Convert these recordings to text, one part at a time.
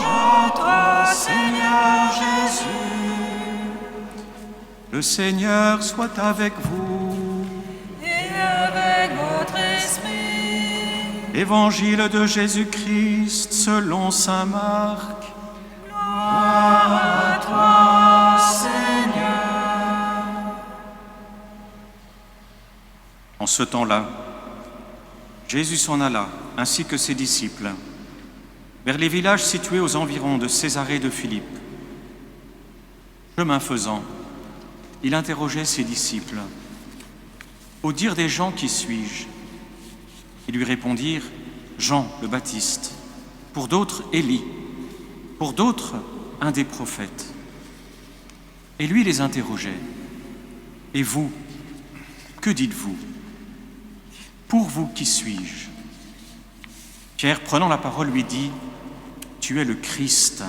à toi, Seigneur Jésus. Le Seigneur soit avec vous. Et avec votre esprit. Évangile de Jésus-Christ selon saint Marc. Gloire à toi, Seigneur. En ce temps-là, Jésus s'en alla, ainsi que ses disciples, vers les villages situés aux environs de Césarée de Philippe. Chemin faisant, il interrogeait ses disciples. « Au dire des gens, qui suis-je » Ils lui répondirent « Jean le Baptiste, pour d'autres Élie, pour d'autres un des prophètes. » Et lui les interrogeait. « Et vous, que dites-vous ? Pour vous, qui suis-je » Pierre, prenant la parole, lui dit « Tu es le Christ. »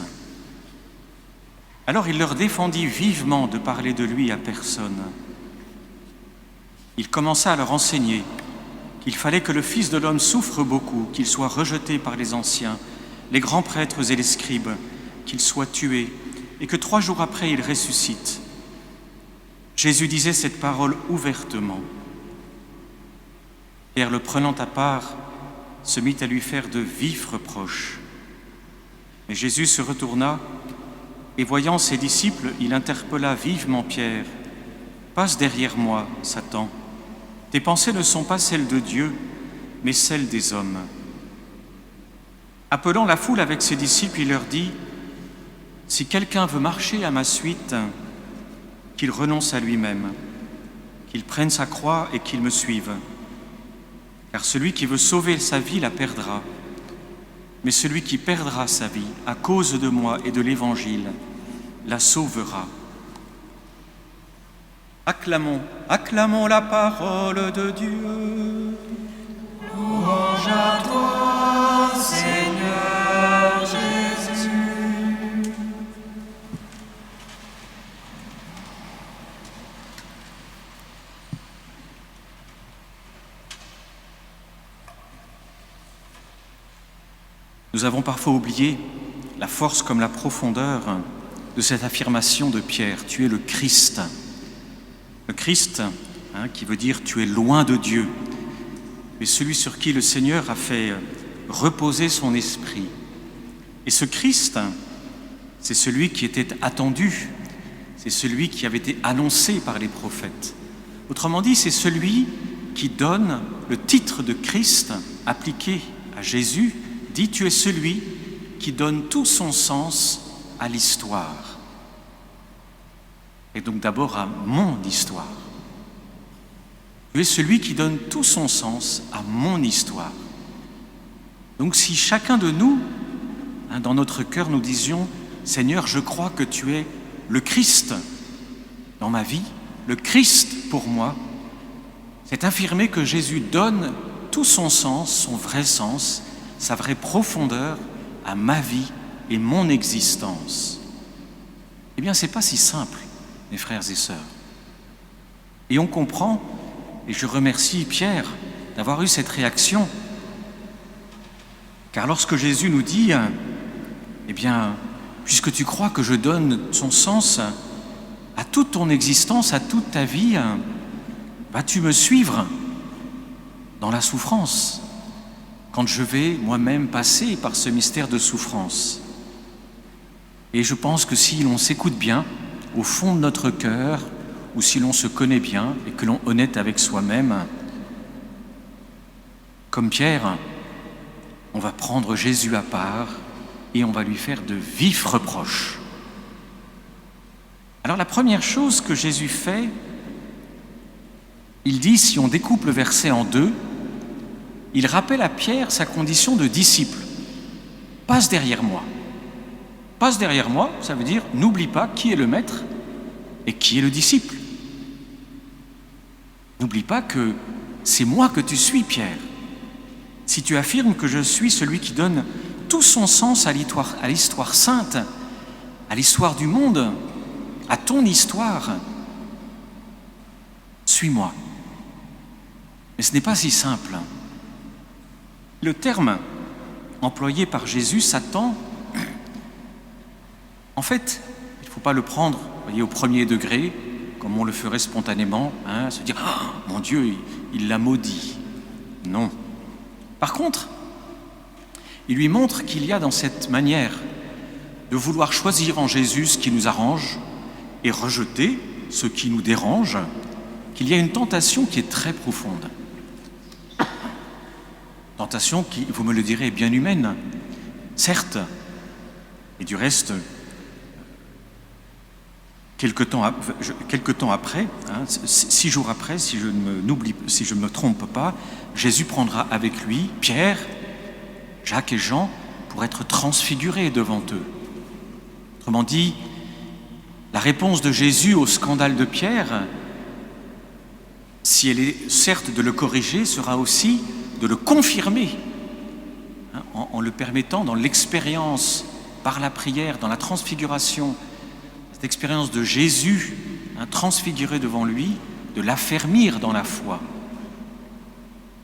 Alors il leur défendit vivement de parler de lui à personne. Il commença à leur enseigner qu'il fallait que le Fils de l'homme souffre beaucoup, qu'il soit rejeté par les anciens, les grands prêtres et les scribes, qu'il soit tué, et que 3 jours après il ressuscite. Jésus disait cette parole ouvertement. Pierre, le prenant à part, se mit à lui faire de vifs reproches. Mais Jésus se retourna, et voyant ses disciples, il interpella vivement Pierre. « Passe derrière moi, Satan. Tes pensées ne sont pas celles de Dieu, mais celles des hommes. » Appelant la foule avec ses disciples, il leur dit « Si quelqu'un veut marcher à ma suite, qu'il renonce à lui-même, qu'il prenne sa croix et qu'il me suive. Car celui qui veut sauver sa vie la perdra, mais celui qui perdra sa vie à cause de moi et de l'Évangile la sauvera. » Acclamons, acclamons la parole de Dieu. Louange à toi, Seigneur Jésus. Nous avons parfois oublié la force comme la profondeur de cette affirmation de Pierre. Tu es le Christ. Le Christ, qui veut dire tu es loin de Dieu, mais celui sur qui le Seigneur a fait reposer son esprit. Et ce Christ, c'est celui qui était attendu, c'est celui qui avait été annoncé par les prophètes. Autrement dit, c'est celui qui donne le titre de Christ appliqué à Jésus, dit tu es celui qui donne tout son sens à l'histoire. Et donc d'abord à mon histoire. Tu es celui qui donne tout son sens à mon histoire. Donc si chacun de nous, dans notre cœur, nous disions « Seigneur, je crois que tu es le Christ dans ma vie, le Christ pour moi », c'est affirmer que Jésus donne tout son sens, son vrai sens, sa vraie profondeur à ma vie et mon existence. Eh bien, ce n'est pas si simple, mes frères et sœurs. Et on comprend, et je remercie Pierre d'avoir eu cette réaction, car lorsque Jésus nous dit « Eh bien, puisque tu crois que je donne son sens à toute ton existence, à toute ta vie, vas-tu me suivre dans la souffrance ?» quand je vais moi-même passer par ce mystère de souffrance. Et je pense que si l'on s'écoute bien, au fond de notre cœur, ou si l'on se connaît bien et que l'on est honnête avec soi-même, comme Pierre, on va prendre Jésus à part et on va lui faire de vifs reproches. Alors la première chose que Jésus fait, il dit, si on découpe le verset en deux, il rappelle à Pierre sa condition de disciple. Passe derrière moi. Passe derrière moi, ça veut dire n'oublie pas qui est le maître et qui est le disciple. N'oublie pas que c'est moi que tu suis, Pierre. Si tu affirmes que je suis celui qui donne tout son sens à l'histoire sainte, à l'histoire du monde, à ton histoire, suis-moi. Mais ce n'est pas si simple. Le terme employé par Jésus, Satan, En fait, il ne faut pas le prendre, voyez, au premier degré, comme on le ferait spontanément, se dire « Ah, mon Dieu, il l'a maudit ». Non. Par contre, il lui montre qu'il y a dans cette manière de vouloir choisir en Jésus ce qui nous arrange et rejeter ce qui nous dérange, qu'il y a une tentation qui est très profonde. Tentation qui, vous me le direz, est bien humaine, certes, et du reste, quelque temps après, 6 jours après, si je ne me trompe pas, Jésus prendra avec lui Pierre, Jacques et Jean pour être transfigurés devant eux. Autrement dit, la réponse de Jésus au scandale de Pierre, si elle est certes de le corriger, sera aussi de le confirmer, en le permettant dans l'expérience, par la prière, dans la transfiguration, cette expérience de Jésus transfiguré devant lui, de l'affermir dans la foi.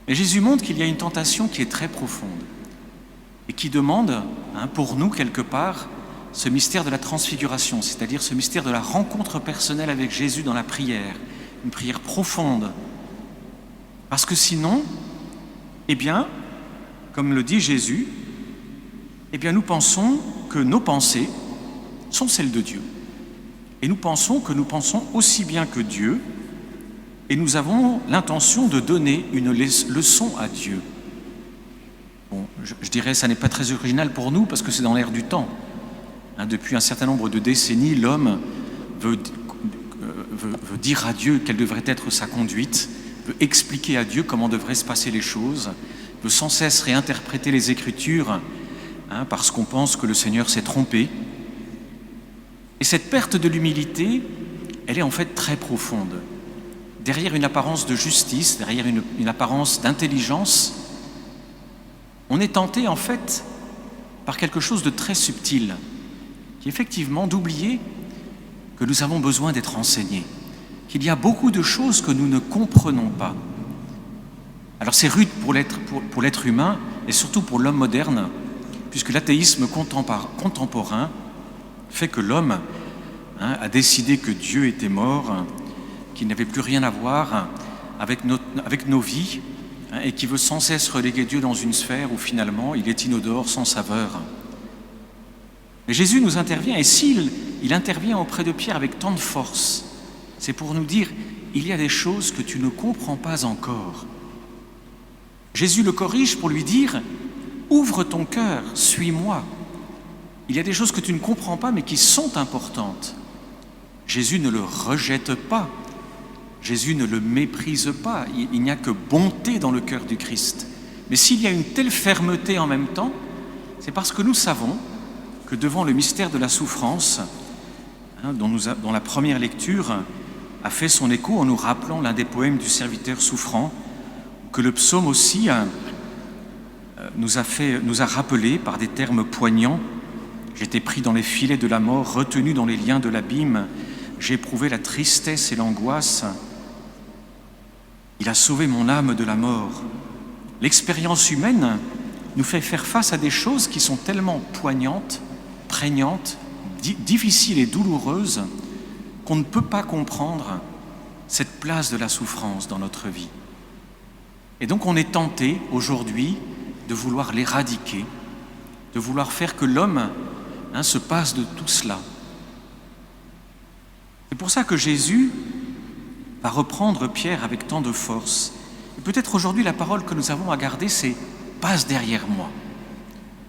Mais Jésus montre qu'il y a une tentation qui est très profonde et qui demande, pour nous quelque part, ce mystère de la transfiguration, c'est-à-dire ce mystère de la rencontre personnelle avec Jésus dans la prière, une prière profonde. Parce que sinon, eh bien, comme le dit Jésus, eh bien, nous pensons que nos pensées sont celles de Dieu. Et nous pensons que nous pensons aussi bien que Dieu, et nous avons l'intention de donner une leçon à Dieu. Bon, je dirais, ça n'est pas très original pour nous, parce que c'est dans l'air du temps. Depuis un certain nombre de décennies, l'homme veut dire à Dieu quelle devrait être sa conduite, veut expliquer à Dieu comment devraient se passer les choses, veut sans cesse réinterpréter les Écritures, parce qu'on pense que le Seigneur s'est trompé. Et cette perte de l'humilité, elle est en fait très profonde. Derrière une apparence de justice, derrière une apparence d'intelligence, on est tenté en fait par quelque chose de très subtil, qui est effectivement d'oublier que nous avons besoin d'être enseignés, qu'il y a beaucoup de choses que nous ne comprenons pas. Alors c'est rude pour l'être humain et surtout pour l'homme moderne, puisque l'athéisme contemporain fait que l'homme a décidé que Dieu était mort, qu'il n'avait plus rien à voir avec nos vies, et qui veut sans cesse reléguer Dieu dans une sphère où finalement il est inodore, sans saveur. Mais Jésus nous intervient, et s'il intervient auprès de Pierre avec tant de force, c'est pour nous dire, il y a des choses que tu ne comprends pas encore. Jésus le corrige pour lui dire, ouvre ton cœur, suis-moi. Il y a des choses que tu ne comprends pas, mais qui sont importantes. Jésus ne le rejette pas. Jésus ne le méprise pas. Il n'y a que bonté dans le cœur du Christ. Mais s'il y a une telle fermeté en même temps, c'est parce que nous savons que devant le mystère de la souffrance, dont la première lecture a fait son écho en nous rappelant l'un des poèmes du serviteur souffrant, que le psaume aussi nous a rappelé par des termes poignants. J'étais pris dans les filets de la mort, retenu dans les liens de l'abîme, j'ai éprouvé la tristesse et l'angoisse. Il a sauvé mon âme de la mort. L'expérience humaine nous fait faire face à des choses qui sont tellement poignantes, prégnantes, difficiles et douloureuses qu'on ne peut pas comprendre cette place de la souffrance dans notre vie. Et donc on est tenté aujourd'hui de vouloir l'éradiquer, de vouloir faire que l'homme se passe de tout cela. C'est pour ça que Jésus va reprendre Pierre avec tant de force. Et peut-être aujourd'hui la parole que nous avons à garder, c'est « passe derrière moi ».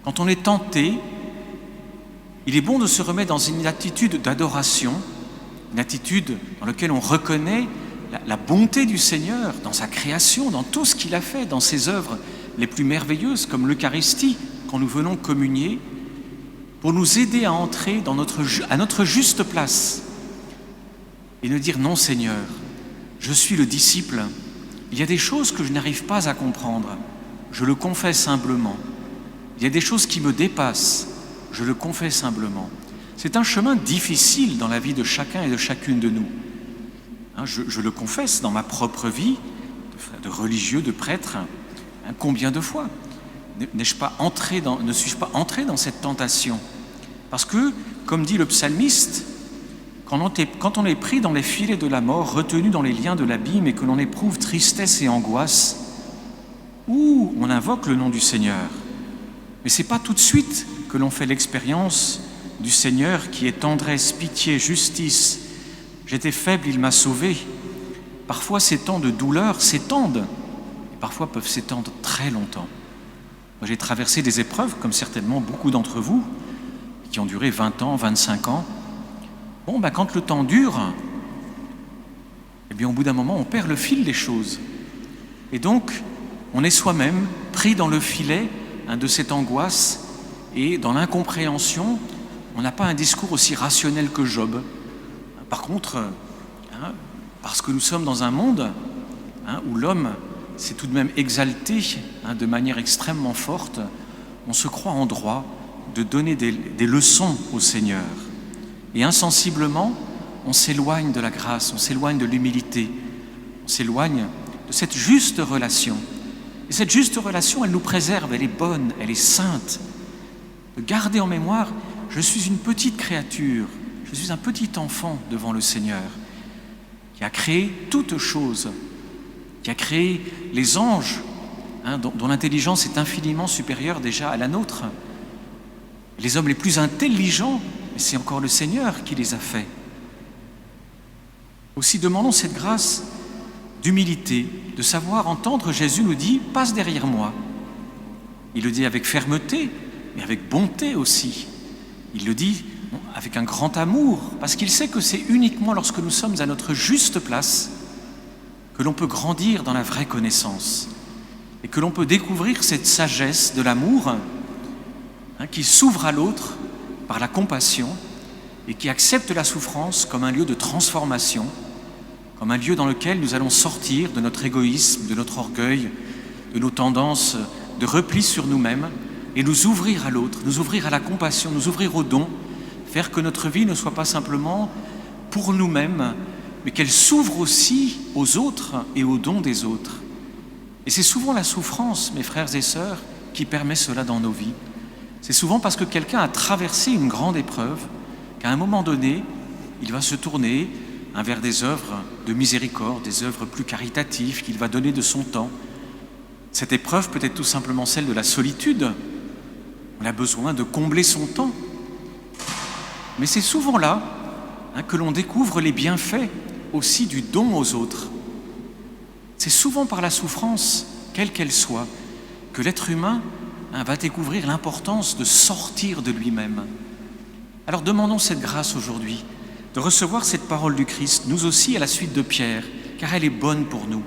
Quand on est tenté, il est bon de se remettre dans une attitude d'adoration, une attitude dans laquelle on reconnaît la bonté du Seigneur dans sa création, dans tout ce qu'il a fait, dans ses œuvres les plus merveilleuses, comme l'Eucharistie, quand nous venons communier, pour nous aider à entrer à notre juste place et nous dire « Non Seigneur, je suis le disciple, il y a des choses que je n'arrive pas à comprendre, je le confesse humblement. Il y a des choses qui me dépassent, je le confesse humblement. » C'est un chemin difficile dans la vie de chacun et de chacune de nous. Je le confesse dans ma propre vie, de religieux, de prêtre, combien de fois ne suis-je pas entré dans cette tentation Parce que, comme dit le psalmiste, quand on est pris dans les filets de la mort, retenu dans les liens de l'abîme et que l'on éprouve tristesse et angoisse, on invoque le nom du Seigneur. Mais ce n'est pas tout de suite que l'on fait l'expérience du Seigneur qui est tendresse, pitié, justice. J'étais faible, il m'a sauvé. Parfois, ces temps de douleur s'étendent, et parfois peuvent s'étendre très longtemps. Moi, j'ai traversé des épreuves, comme certainement beaucoup d'entre vous, qui ont duré 20 ans, 25 ans. Quand le temps dure, au bout d'un moment, on perd le fil des choses. Et donc, on est soi-même pris dans le filet de cette angoisse, et dans l'incompréhension, on n'a pas un discours aussi rationnel que Job. Par contre, parce que nous sommes dans un monde où l'homme s'est tout de même exalté de manière extrêmement forte, on se croit en droit de donner des leçons au Seigneur. Et insensiblement, on s'éloigne de la grâce, on s'éloigne de l'humilité, on s'éloigne de cette juste relation. Et cette juste relation, elle nous préserve, elle est bonne, elle est sainte. De garder en mémoire, je suis une petite créature, je suis un petit enfant devant le Seigneur, qui a créé toutes choses, qui a créé les anges, dont l'intelligence est infiniment supérieure déjà à la nôtre. Les hommes les plus intelligents, mais c'est encore le Seigneur qui les a faits. Aussi demandons cette grâce d'humilité, de savoir entendre. Jésus nous dit « passe derrière moi ». Il le dit avec fermeté, mais avec bonté aussi. Il le dit avec un grand amour, parce qu'il sait que c'est uniquement lorsque nous sommes à notre juste place que l'on peut grandir dans la vraie connaissance et que l'on peut découvrir cette sagesse de l'amour qui s'ouvre à l'autre par la compassion et qui accepte la souffrance comme un lieu de transformation, comme un lieu dans lequel nous allons sortir de notre égoïsme, de notre orgueil, de nos tendances de repli sur nous-mêmes et nous ouvrir à l'autre, nous ouvrir à la compassion, nous ouvrir au don, faire que notre vie ne soit pas simplement pour nous-mêmes, mais qu'elle s'ouvre aussi aux autres et aux dons des autres. Et c'est souvent la souffrance, mes frères et sœurs, qui permet cela dans nos vies. C'est souvent parce que quelqu'un a traversé une grande épreuve qu'à un moment donné, il va se tourner vers des œuvres de miséricorde, des œuvres plus caritatives, qu'il va donner de son temps. Cette épreuve peut être tout simplement celle de la solitude. On a besoin de combler son temps. Mais c'est souvent là que l'on découvre les bienfaits aussi du don aux autres. C'est souvent par la souffrance, quelle qu'elle soit, que l'être humain va découvrir l'importance de sortir de lui-même. Alors demandons cette grâce aujourd'hui, de recevoir cette parole du Christ, nous aussi à la suite de Pierre, car elle est bonne pour nous.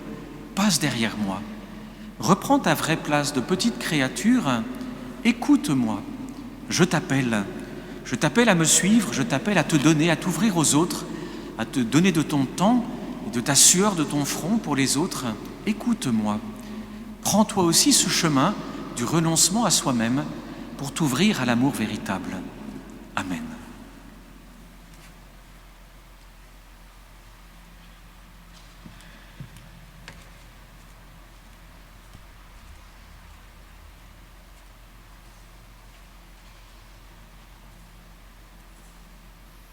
Passe derrière moi. Reprends ta vraie place de petite créature, écoute-moi, je t'appelle à me suivre, je t'appelle à te donner, à t'ouvrir aux autres, à te donner de ton temps, de ta sueur de ton front pour les autres. Écoute-moi, prends toi aussi ce chemin du renoncement à soi-même pour t'ouvrir à l'amour véritable. Amen.